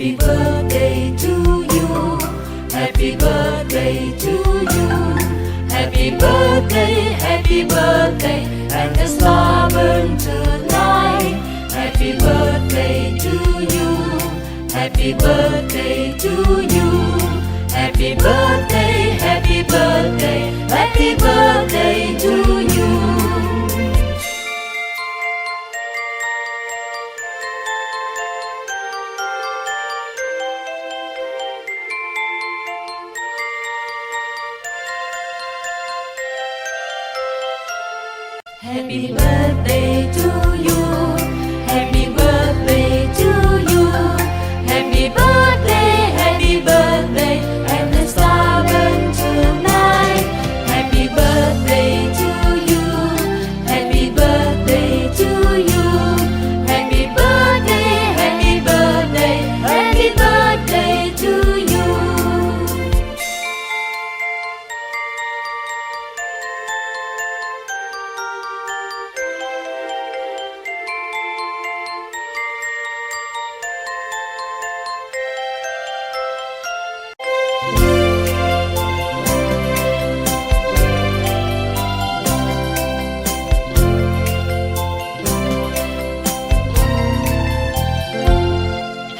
Happy birthday to you. Happy birthday to you. Happy birthday, and the star burn tonight. Happy birthday to you. Happy birthday to you. Happy birthday, happy birthday, happy birthday to you. Happy birthday to you. Happy birthday to you. Happy birthday, and the star burn tonight. Happy birthday to you. Happy birthday to you. Happy birthday, happy birthday, happy birthday to you.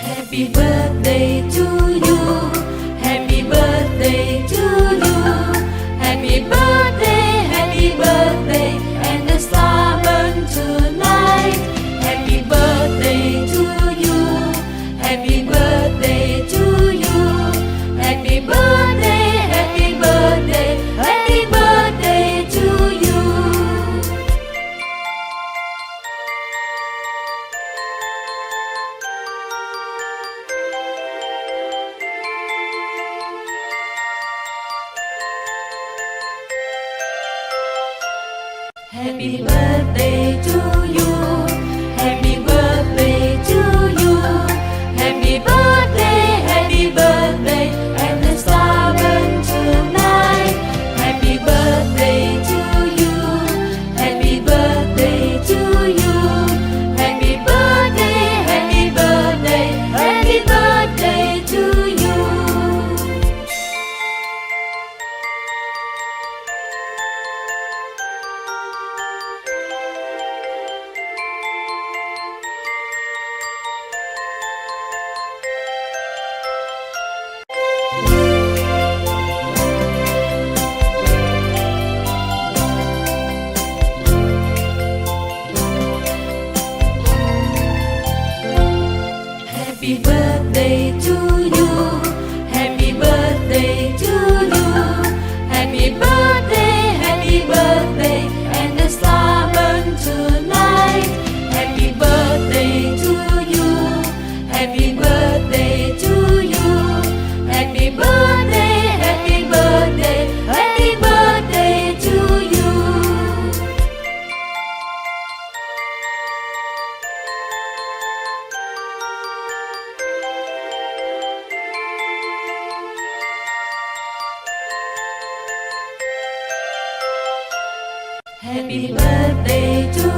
Happy birthday to you. Happy birthday to you. Happy birthday, and the star burn tonight. Happy birthday to you. Happy birthday to you. Happy birthday, happy birthday, happy birthday to you. Happy birthday to you. Happy birthday to you. Happy birthday, and the star burn tonight. Happy birthday to you. Happy birthday to you. Happy birthday, happy birthday, happy birthday to you. Happy birthday to you. Happy birthday to you. Happy birthday, and the star burn tonight. Happy birthday to you. Happy birthday to you. Happy birthday, happy birthday, happy birthday to you. Happy birthday to